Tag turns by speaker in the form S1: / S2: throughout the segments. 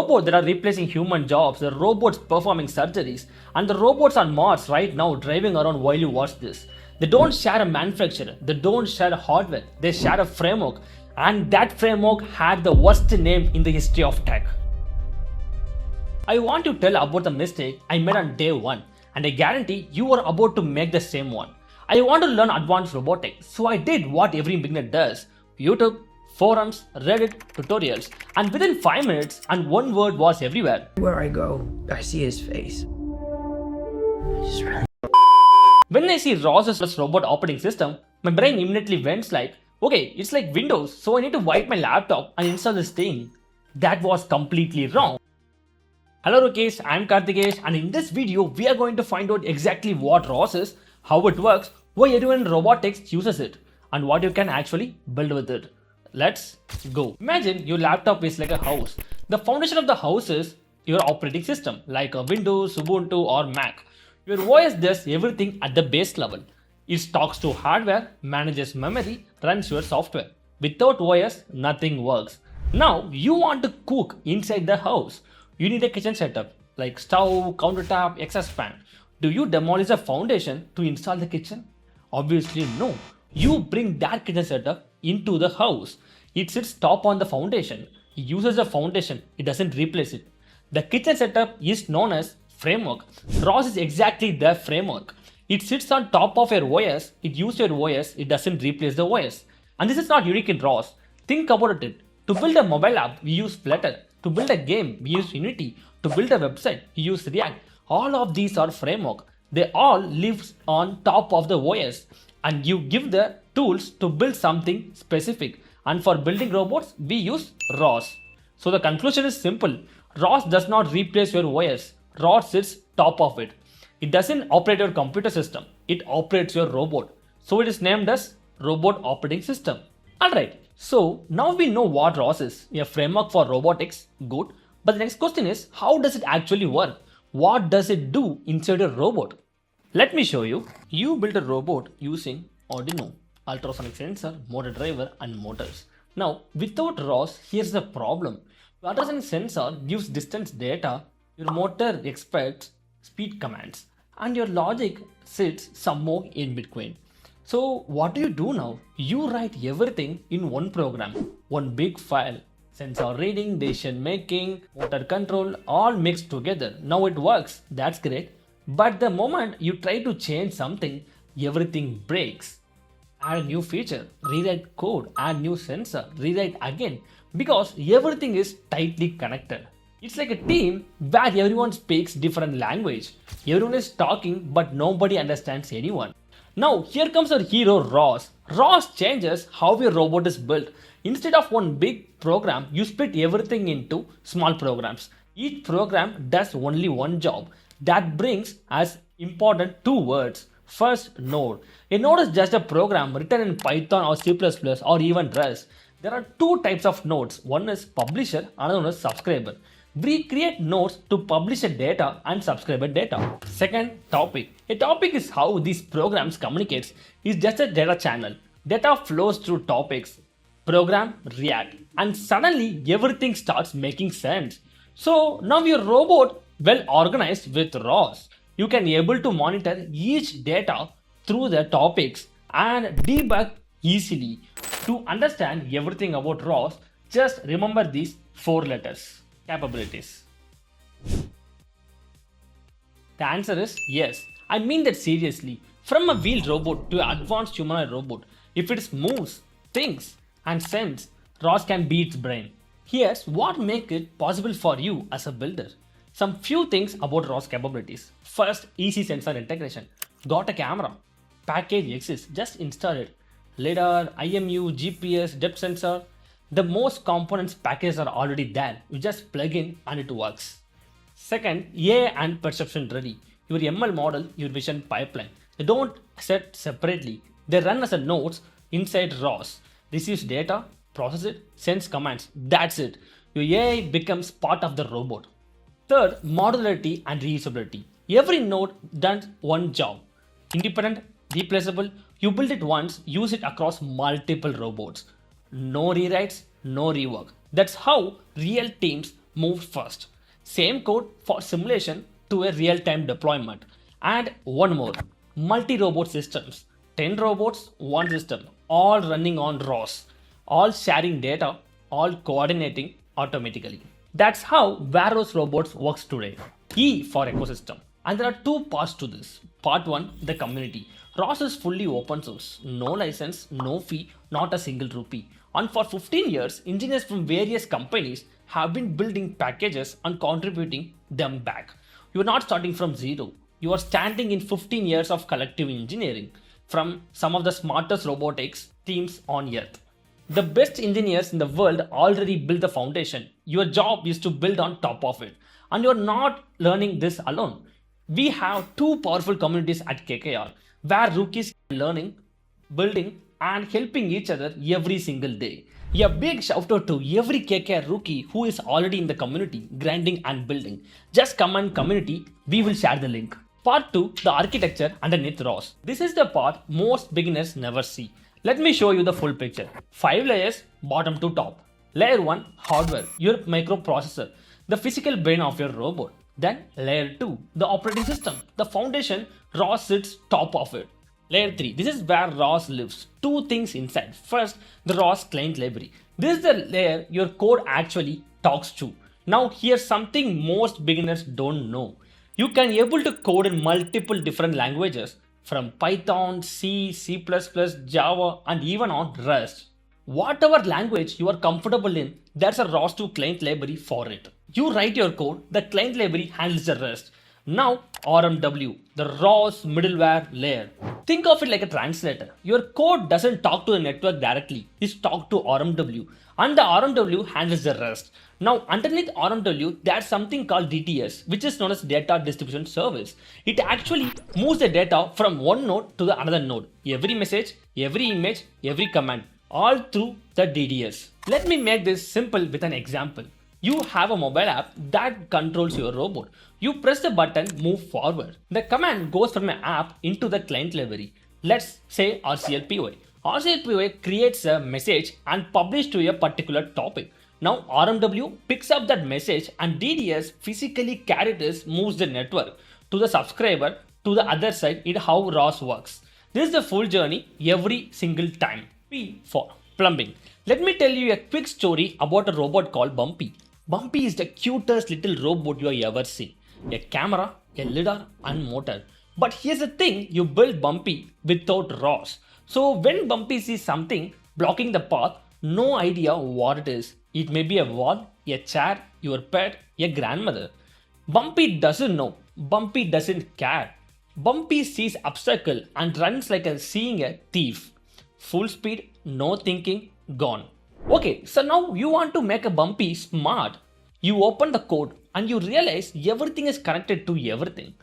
S1: robots that are replacing human jobs, the robots performing surgeries, and the robots on Mars right now driving around while you watch this. They don't share a manufacturer, they don't share a hardware, they share a framework, and that framework had the worst name in the history of tech. I want to tell about the mistake I made on day 1, and I guarantee you are about to make the same one. I want to learn advanced robotics, so I did what every beginner does: YouTube, forums, Reddit, tutorials, and within 5 minutes and one word was everywhere.
S2: Where I go, I see his face.
S1: When I see ROS2 robot operating system, my brain immediately went like, okay, it's like Windows, so I need to wipe my laptop and install this thing. That was completely wrong. Hello rookies, I'm KarthiKesh, and in this video we are going to find out exactly what ROS is, how it works, why everyone in robotics uses it, and what you can actually build with it. Let's go. Imagine your laptop is like a house. The foundation of the house is your operating system, like a Windows, Ubuntu or Mac. Your OS does everything at the base level. It talks to hardware, manages memory, runs your software. Without OS, nothing works. Now, you want to cook inside the house. You need a kitchen setup, like stove, countertop, exhaust fan. Do you demolish the foundation to install the kitchen? Obviously no. You bring that kitchen setup into the house. It sits top on the foundation. It uses the foundation. It doesn't replace it. The kitchen setup is known as framework. ROS is exactly the framework. It sits on top of your OS. It uses your OS. It doesn't replace the OS. And this is not unique in ROS. Think about it. To build a mobile app, we use Flutter. To build a game, we use Unity. To build a website, we use React. All of these are framework. They all live on top of the OS. And you give the tools to build something specific. And for building robots, we use ROS. So the conclusion is simple. ROS does not replace your OS. ROS sits top of it. It doesn't operate your computer system. It operates your robot. So it is named as Robot Operating System. Alright, so now we know what ROS is. A framework for robotics. Good. But the next question is, how does it actually work? What does it do inside a robot? Let me show you. You build a robot using Arduino, ultrasonic sensor, motor driver and motors. Now without ROS, here's the problem. The ultrasonic sensor gives distance data, your motor expects speed commands, and your logic sits somewhere in between. So what do now? You write everything in one program, one big file. Sensor reading, decision making, motor control, all mixed together. Now it works, that's great. But the moment you try to change something, everything breaks. Add a new feature, rewrite code, add new sensor, rewrite again, because everything is tightly connected. It's like a team where everyone speaks different language. Everyone is talking but nobody understands anyone. Now here comes our hero ROS. ROS changes how your robot is built. Instead of one big program, you split everything into small programs. Each program does only one job. That brings us important 2 words. First, node. A node is just a program written in Python or C++ or even Rust. There are 2 types of nodes. One is publisher, another one is subscriber. We create nodes to publisher data and subscriber data. Second, topic. A topic is how these programs communicate. It's just a data channel. Data flows through topics. Program react, and suddenly everything starts making sense. So now your robot well organized with ROS. You can able to monitor each data through the topics and debug easily. To understand everything about ROS, just remember these 4 letters. Capabilities. The answer is yes. I mean that seriously. From a wheeled robot to an advanced humanoid robot, if it moves, thinks and sense, ROS can be its brain. Here's what makes it possible for you as a builder. Some few things about ROS capabilities. First, easy sensor integration. Got a camera? Package exists, just install it. LiDAR, IMU, GPS, depth sensor. The most components packages are already there. You just plug in and it works. Second, AI and perception ready. Your ML model, your vision pipeline. They don't set separately. They run as a nodes inside ROS. Receives data, process it, sends commands. That's it. Your AI becomes part of the robot. Third, modularity and reusability. Every node does one job. Independent, replaceable. You build it once, use it across multiple robots. No rewrites, no rework. That's how real teams moved first. Same code for simulation to a real-time deployment. And one more, multi-robot systems. 10 robots, one system, all running on ROS, all sharing data, all coordinating automatically. That's how Varos robots works today. E for ecosystem. And there are two parts to this. Part 1, the community. ROS is fully open source, no license, no fee, not a single rupee. And for 15 years, engineers from various companies have been building packages and contributing them back. You are not starting from zero. You are standing in 15 years of collective engineering from some of the smartest robotics teams on earth. The best engineers in the world already built the foundation. Your job is to build on top of it. And you're not learning this alone. We have two powerful communities at KKR where rookies are learning, building, and helping each other every single day. A big shout out to every KKR rookie who is already in the community, grinding and building. Just comment community, we will share the link. Part 2, the architecture underneath ROS. This is the part most beginners never see. Let me show you the full picture. 5 layers, bottom to top. Layer 1, hardware, your microprocessor, the physical brain of your robot. Then layer 2, the operating system, the foundation, ROS sits top of it. Layer 3, this is where ROS lives. Two things inside. First, the ROS client library. This is the layer your code actually talks to. Now here's something most beginners don't know. You can able to code in multiple different languages from Python, C, C++, Java, and even on Rust. Whatever language you are comfortable in, there's a ROS2 client library for it. You write your code, the client library handles the rest. Now RMW, the ROS middleware layer. Think of it like a translator. Your code doesn't talk to the network directly, it's talk to RMW, and the RMW handles the rest. Now underneath RMW, there's something called DTS, which is known as data distribution service. It actually moves the data from one node to the another node. Every message, every image, every command, all through the DDS. Let me make this simple with an example. You have a mobile app that controls your robot. You press the button, move forward. The command goes from an app into the client library. Let's say RCLPY. RCLPY creates a message and publishes to a particular topic. Now RMW picks up that message and DDS physically carries moves the network to the subscriber to the other side in how ROS works. This is the full journey every single time. P for plumbing. Let me tell you a quick story about a robot called Bumpy. Bumpy is the cutest little robot you have ever seen. A camera, a lidar, and motor. But here's the thing, you build Bumpy without ROS. So when Bumpy sees something blocking the path, no idea what it is. It may be a wall, a chair, your pet, a grandmother. Bumpy doesn't know. Bumpy doesn't care. Bumpy sees obstacle and runs like seeing a thief. Full speed, no thinking, gone. Okay, so now you want to make a Bumpy smart. You open the code and you realize everything is connected to everything.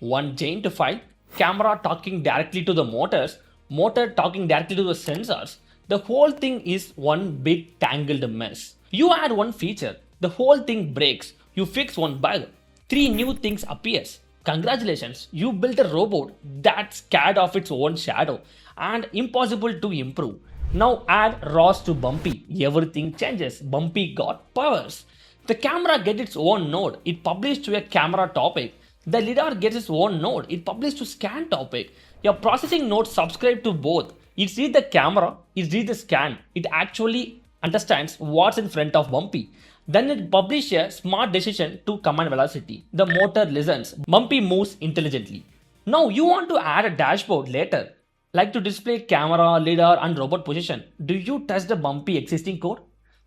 S1: One giant file, camera talking directly to the motors, motor talking directly to the sensors. The whole thing is one big tangled mess. You add one feature, the whole thing breaks. You fix one bug, 3 new things appears. Congratulations, you built a robot that's scared of its own shadow and impossible to improve. Now add ROS to Bumpy, everything changes. Bumpy got powers. The camera gets its own node, it publishes to a camera topic. The lidar gets its own node, it publishes to scan topic. Your processing node subscribe to both. It sees the camera, it reads the scan. It actually understands what's in front of Bumpy. Then it publishes a smart decision to command velocity. The motor listens. Bumpy moves intelligently. Now you want to add a dashboard later, like to display camera, lidar, and robot position. Do you test the Bumpy existing code?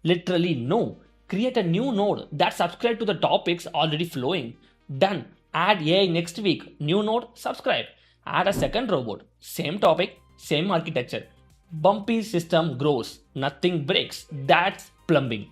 S1: Literally no. Create a new node that subscribes to the topics already flowing. Done. Add AI next week. New node, subscribe. Add a second robot. Same topic, same architecture. Bumpy system grows. Nothing breaks. That's plumbing.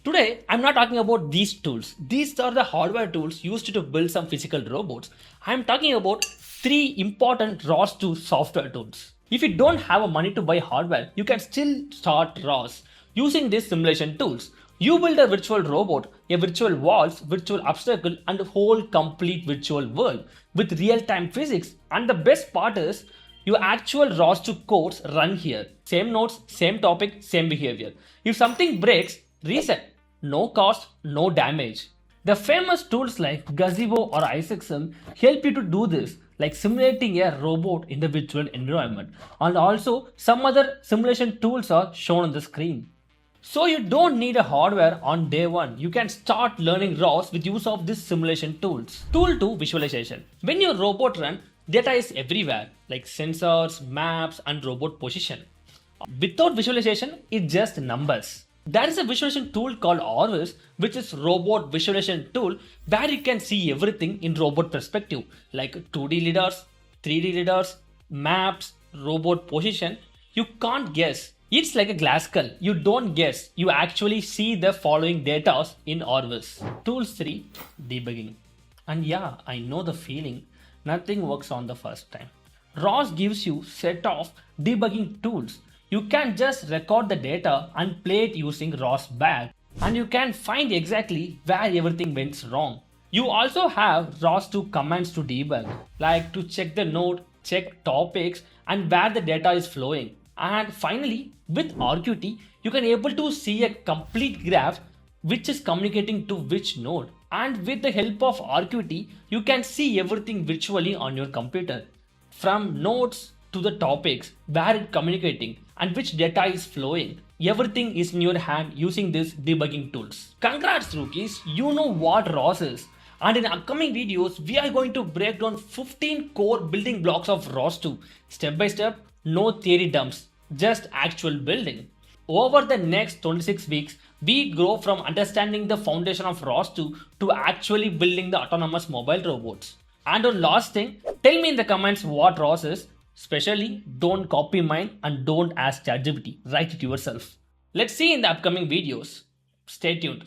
S1: Today, I'm not talking about these tools. These are the hardware tools used to build some physical robots. I'm talking about 3 important ROS2 software tools. If you don't have money to buy hardware, you can still start ROS using these simulation tools. You build a virtual robot, a virtual walls, virtual obstacle, and a whole complete virtual world with real-time physics. And the best part is, your actual ROS2 codes run here. Same nodes, same topic, same behavior. If something breaks, reset. no cost, no damage. The famous tools like Gazebo or iSystem help you to do this, like simulating a robot in the virtual environment. And also, some other simulation tools are shown on the screen. So you don't need a hardware on day one. You can start learning ROS with use of these simulation tools. Tool 2, visualization. When your robot runs, data is everywhere, like sensors, maps, and robot position. Without visualization, it's just numbers. There is a visualization tool called ROS, which is robot visualization tool, where you can see everything in robot perspective, like 2D leaders, 3D leaders, maps, robot position. You can't guess. It's like a glass skull. You don't guess. You actually see the following data in ROS. Tools 3, debugging. And yeah, I know the feeling. Nothing works on the first time. ROS gives you set of debugging tools. You can just record the data and play it using ROS bag, and you can find exactly where everything went wrong. You also have ROS2 commands to debug, like to check the node, check topics, and where the data is flowing. And finally, with RQT, you can able to see a complete graph which is communicating to which node. And with the help of RQT, you can see everything virtually on your computer, from nodes to the topics, where it's communicating and which data is flowing. Everything is in your hand using these debugging tools. Congrats rookies, you know what ROS is. And in upcoming videos, we are going to break down 15 core building blocks of ROS2. Step by step, no theory dumps, just actual building. Over the next 26 weeks, we grow from understanding the foundation of ROS2 to actually building the autonomous mobile robots. And one last thing, tell me in the comments what ROS is. Especially, don't copy mine and don't ask ChatGPT. Write it yourself. Let's see in the upcoming videos. Stay tuned.